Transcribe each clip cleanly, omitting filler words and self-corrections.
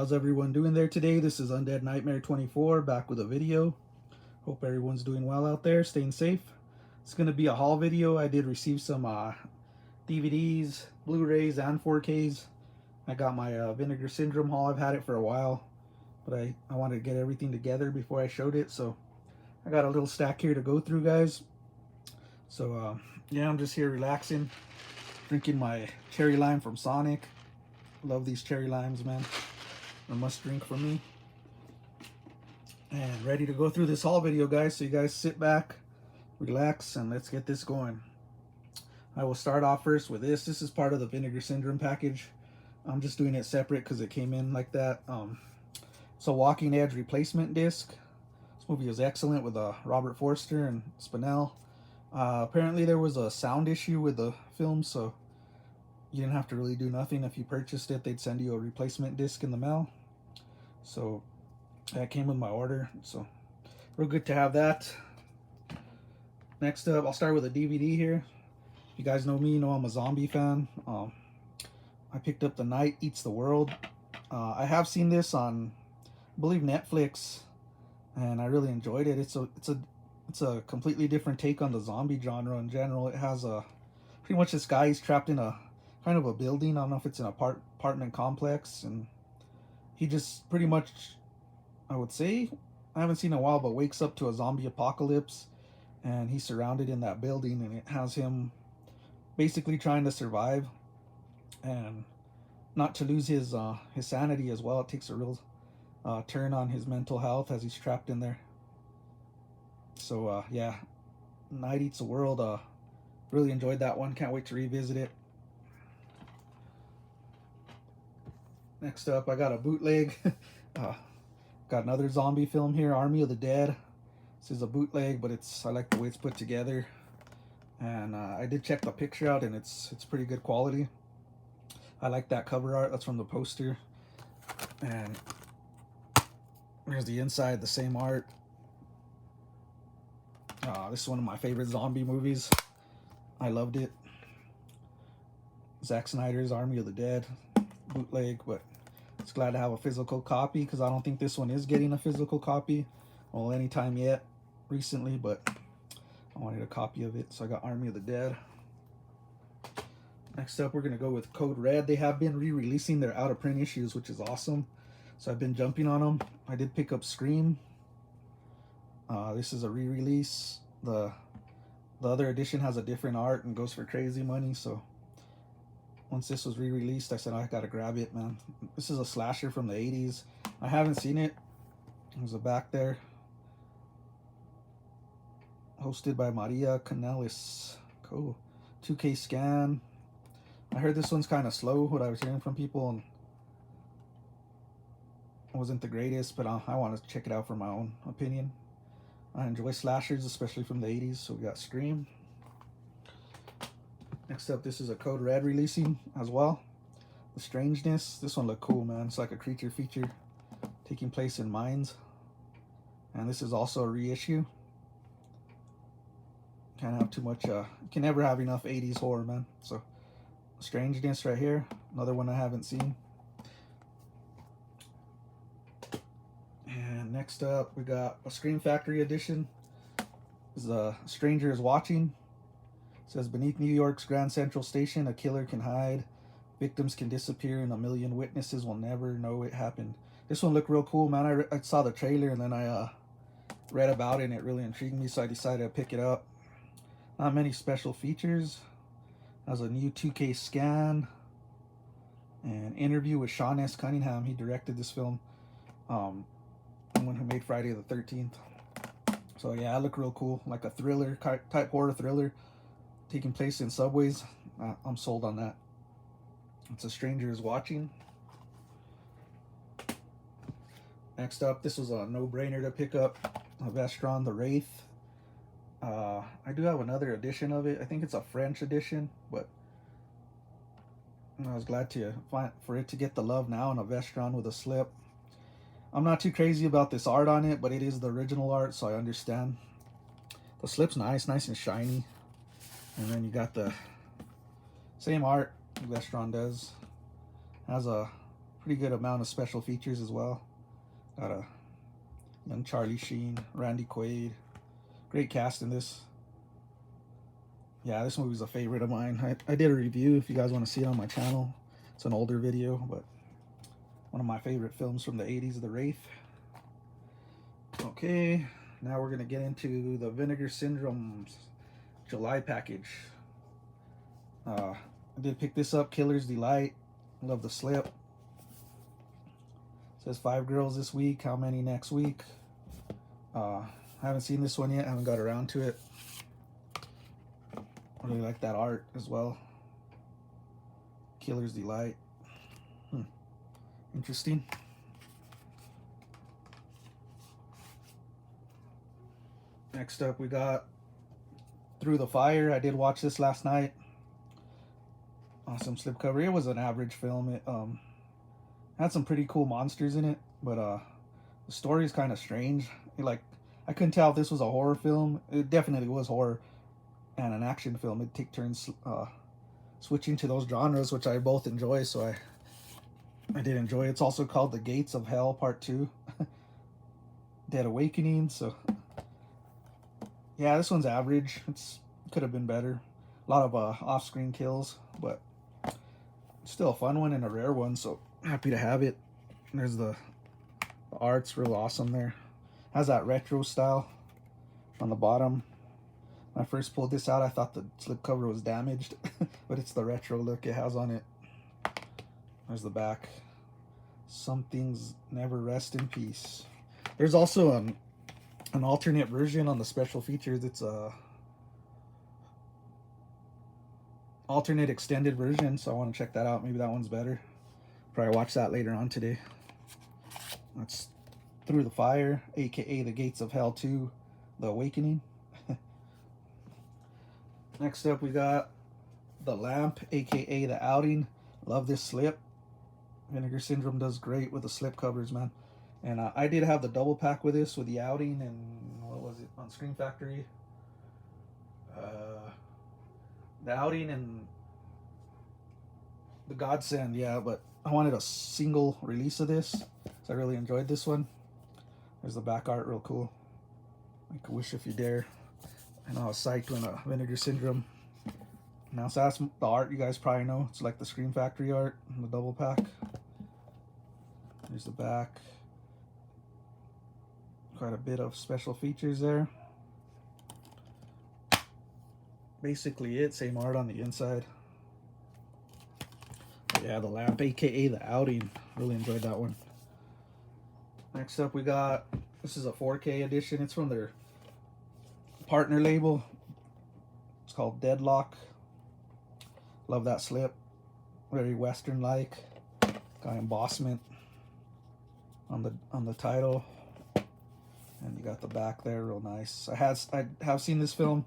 How's everyone doing there today? This is Undead Nightmare 24 back with a video. Hope everyone's doing well out there, staying safe. It's going to be a haul video. I did receive some DVDs, Blu-rays, and 4Ks. I got my Vinegar Syndrome haul. I've had it for a while, but I wanted to get everything together before I showed it. So I got a little stack here to go through, guys. So yeah, I'm just here relaxing, drinking my cherry lime from Sonic. Love these cherry limes, man. A must drink for me. And ready to go through this haul video, guys. So you guys sit back, relax, and let's get this going. I will start off first with this. This is part of the Vinegar Syndrome package. I'm just doing it separate because it came in like that. It's a Walking Edge replacement disc. This movie was excellent with Robert Forster and Spinell. Apparently there was a sound issue with the film, so you didn't have to really do nothing. If you purchased it, they'd send you a replacement disc in the mail. So that came with my order. So real good to have that. Next up, I'll start with a DVD here. If you guys know me, you know I'm a zombie fan. I picked up The Night Eats the World. I have seen this on, I believe, Netflix, and I really enjoyed it. It's a completely different take on the zombie genre in general. It has pretty much this guy, he's trapped in a kind of a building. I don't know if it's an apartment complex, and he just pretty much, I would say, I haven't seen in a while, but wakes up to a zombie apocalypse, and he's surrounded in that building, and it has him basically trying to survive and not to lose his sanity as well. It takes a real turn on his mental health as he's trapped in there. So yeah, Night Eats the World. Really enjoyed that one. Can't wait to revisit it. Next up, I got a bootleg. Got another zombie film here, Army of the Dead. This is a bootleg, but I like the way it's put together. And I did check the picture out, and it's pretty good quality. I like that cover art. That's from the poster. And here's the inside, the same art. This is one of my favorite zombie movies. I loved it. Zack Snyder's Army of the Dead bootleg, but it's glad to have a physical copy because I don't think this one is getting a physical copy, well, anytime yet recently, but I wanted a copy of it, so I got Army of the Dead. Next up, we're going to go with Code Red. They have been re-releasing their out-of-print issues, which is awesome, so I've been jumping on them. I did pick up Scream. This is a re-release. The other edition has a different art and goes for crazy money, so once this was re-released, I said I gotta grab it, man. This is a slasher from the 80s. I haven't seen it. There's a back there. Hosted by Maria Canellis. Cool. 2K scan. I heard this one's kind of slow, what I was hearing from people, and it wasn't the greatest, but I want to check it out for my own opinion. I enjoy slashers, especially from the 80s, so we got Scream. Next up, this is a Code Red releasing as well. The Strangeness. This one looked cool, man. It's like a creature feature taking place in mines. And this is also a reissue. Can't have too much, you can never have enough 80s horror, man. So, Strangeness right here. Another one I haven't seen. And next up, we got a Scream Factory edition. This is A Stranger is Watching. It says, beneath New York's Grand Central Station, a killer can hide. Victims can disappear, and a million witnesses will never know it happened. This one looked real cool, man. I saw the trailer, and then I read about it, and it really intrigued me, so I decided to pick it up. Not many special features. Has a new 2K scan. And interview with Sean S. Cunningham. He directed this film. The one who made Friday the 13th. So yeah, it looked real cool. Like a thriller, type horror thriller. Taking place in subways. I'm sold on that. It's A Stranger is Watching. Next up, this was a no-brainer to pick up. A Vestron, the Wraith. I do have another edition of it. I think it's a French edition, but I was glad for it to get the love now in a Vestron with a slip. I'm not too crazy about this art on it, but it is the original art, so I understand. The slip's nice and shiny. And then you got the same art Vestron does. Has a pretty good amount of special features as well. Got a young Charlie Sheen, Randy Quaid. Great cast in this. Yeah, this movie's a favorite of mine. I did a review if you guys want to see it on my channel. It's an older video, but one of my favorite films from the 80s, The Wraith. Okay, now we're going to get into the Vinegar Syndrome's July package. I did pick this up, Killer's Delight. Love the slip. It says 5 girls this week, how many next week? I haven't seen this one yet, I haven't got around to it. I really like that art as well. Killer's Delight. Interesting. Next up we got Through the Fire. I did watch this last night. Awesome slipcover. It was an average film. It had some pretty cool monsters in it, but the story is kind of strange. I couldn't tell if this was a horror film. It definitely was horror and an action film. It'd take turns switching to those genres, which I both enjoy, so I did enjoy it. It's also called The Gates of Hell Part 2. Dead Awakening. So yeah, this one's average. Could have been better. A lot of off-screen kills, but still a fun one and a rare one, so happy to have it. There's the art's real awesome there. Has that retro style on the bottom. When I first pulled this out, I thought the slipcover was damaged, but it's the retro look it has on it. There's the back. Some things never rest in peace. There's also an alternate version on the special features. It's a alternate extended version, so I want to check that out. Maybe that one's better. Probably watch that later on today. That's Through the Fire, aka The Gates of Hell 2, The Awakening. Next up we got The Lamp, aka The Outing. Love this slip. Vinegar Syndrome does great with the slip covers, man. And I did have the double pack with this, with The Outing and what was it on Scream Factory? The Outing and The Godsend, yeah, but I wanted a single release of this, so I really enjoyed this one. There's the back art, real cool. Make a wish if you dare. And I was psyched when Vinegar Syndrome announced that. The art you guys probably know. It's like the Scream Factory art in the double pack. There's the back. Quite a bit of special features there. Basically it, same art on the inside. But yeah, The Lamp, aka The Outing. Really enjoyed that one. Next up we got, this is a 4K edition. It's from their partner label. It's called Deadlock. Love that slip. Very Western like. Got embossment on the title. And you got the back there, real nice. I have seen this film.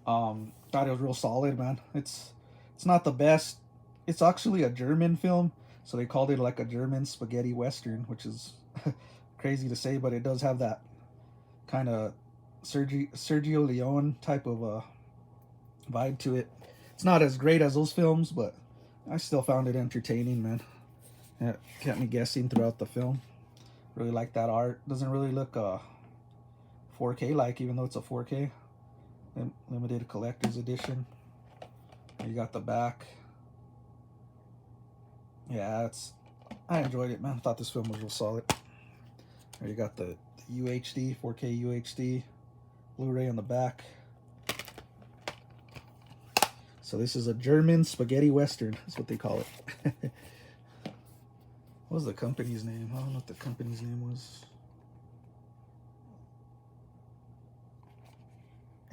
Thought it was real solid, man. It's not the best. It's actually a German film, so they called it like a German spaghetti western, which is crazy to say, but it does have that kind of Sergio Leone type of vibe to it. It's not as great as those films, but I still found it entertaining, man. It kept me guessing throughout the film. Really like that art. Doesn't really look 4K like, even though it's a 4K. Limited collector's edition. You got the back. Yeah, I enjoyed it, man. I thought this film was real solid. There you got the UHD, 4K UHD Blu-ray on the back. So this is a German spaghetti western. That's what they call it. What was the company's name? I don't know what the company's name was.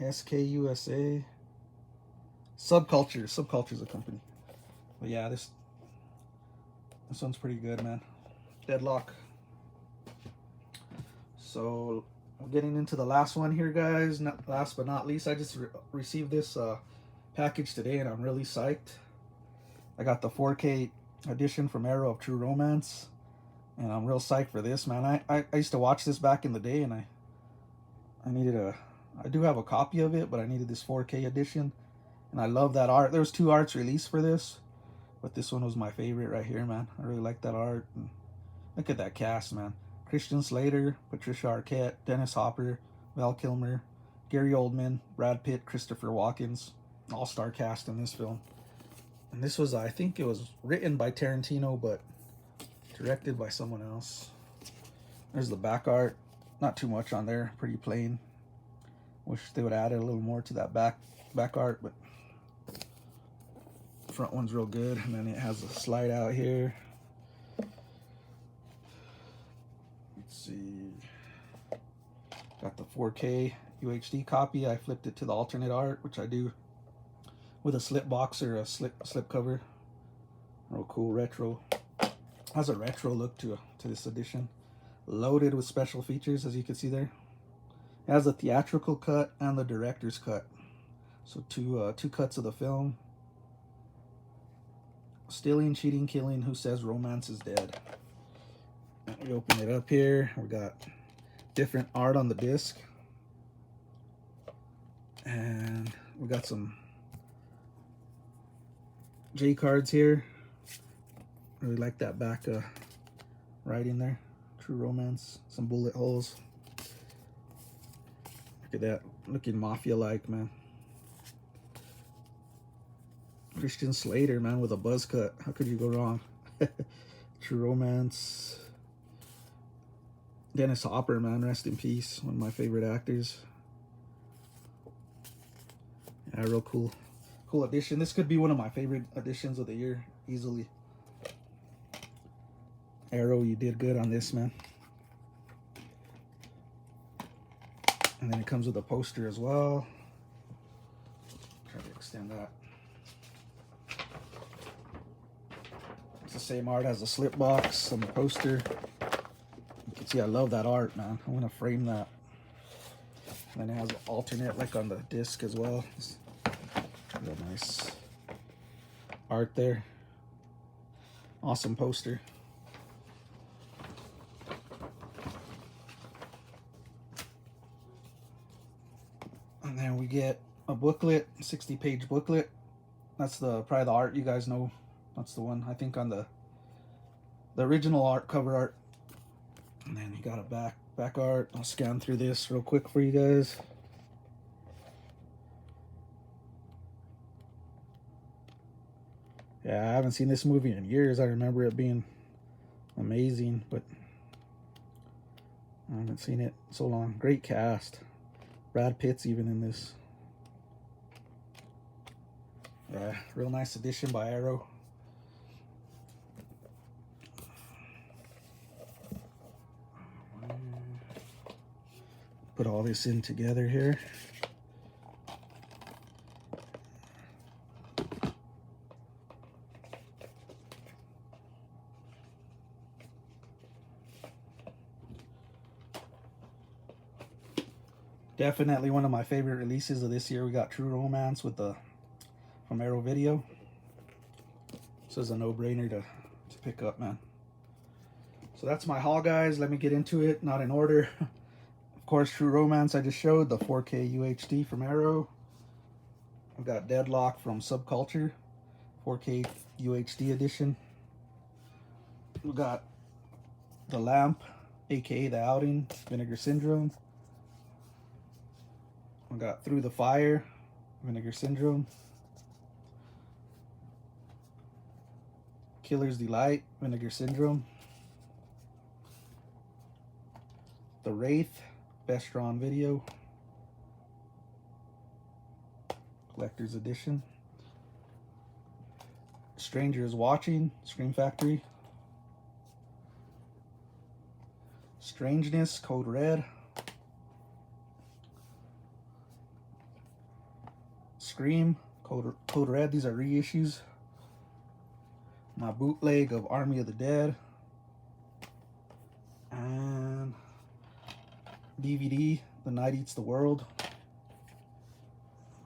SKUSA. Subculture's a company. But yeah, this one's pretty good, man. Deadlock. So we're getting into the last one here, guys. Not last but not least, I just received this package today, and I'm really psyched. I got the 4K edition from Arrow of True Romance, and I'm real psyched for this, man. I used to watch this back in the day, and I do have a copy of it, but I needed this 4K edition, and I love that art. There was 2 arts released for this, but this one was my favorite right here, man. I really like that art. And look at that cast, man. Christian Slater, Patricia Arquette, Dennis Hopper, Val Kilmer, Gary Oldman, Brad Pitt, Christopher Walken. All-star cast in this film. And this was, I think it was written by Tarantino, but directed by someone else. There's the back art. Not too much on there. Pretty plain. Wish they would have added a little more to that back art, but the front one's real good. And then it has a slide out here. Let's see. Got the 4K UHD copy. I flipped it to the alternate art, which I do with a slip box or a slip cover. Real cool retro. Has a retro look to this edition. Loaded with special features, as you can see there. It has a theatrical cut and the director's cut. So two cuts of the film. Stealing, cheating, killing, who says romance is dead? And we open it up here. We got different art on the disc. And we got some J cards here. Really like that back writing there. True romance. Some bullet holes. Look at that. Looking mafia-like, man. Christian Slater, man, with a buzz cut. How could you go wrong? True romance. Dennis Hopper, man, rest in peace. One of my favorite actors. Yeah, real cool. Cool edition. This could be one of my favorite editions of the year, easily. Arrow, you did good on this, man. And then it comes with a poster as well. Try to extend that. It's the same art as the slip box on the poster. You can see I love that art, man. I'm gonna frame that. And then it has an alternate like on the disc as well. It's real nice art there. Awesome poster. And then we get a booklet, 60-page booklet. That's probably the art you guys know. That's the one, I think, on the original art, cover art. And then you got a back art. I'll scan through this real quick for you guys. Yeah, I haven't seen this movie in years. I remember it being amazing, but I haven't seen it in so long. Great cast. Brad Pitt's even in this. Yeah, real nice edition by Arrow. Put all this in together here. Definitely one of my favorite releases of this year. We got True Romance with from Arrow Video. This is a no-brainer to pick up, man. So that's my haul, guys. Let me get into it, not in order. Of course, True Romance I just showed, the 4K UHD from Arrow. I've got Deadlock from Subculture, 4K UHD edition. We got The Lamp, aka The Outing, Vinegar Syndrome. We got Through the Fire, Vinegar Syndrome. Killer's Delight, Vinegar Syndrome. The Wraith, Best Drawn Video. Collector's Edition. Stranger is Watching, Scream Factory. Strangeness, Code Red. Scream, Code Red, these are reissues. My bootleg of Army of the Dead. And DVD, The Night Eats the World.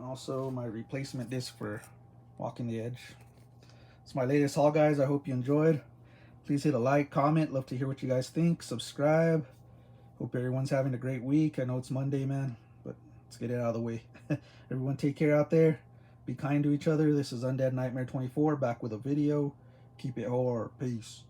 Also my replacement disc for Walking the Edge. It's my latest haul, guys. I hope you enjoyed. Please hit a like, comment. Love to hear what you guys think. Subscribe. Hope everyone's having a great week. I know it's Monday, man, but let's get it out of the way. Everyone take care out there. Be kind to each other. This is Undead Nightmare 24 back with a video. Keep it horror. Peace.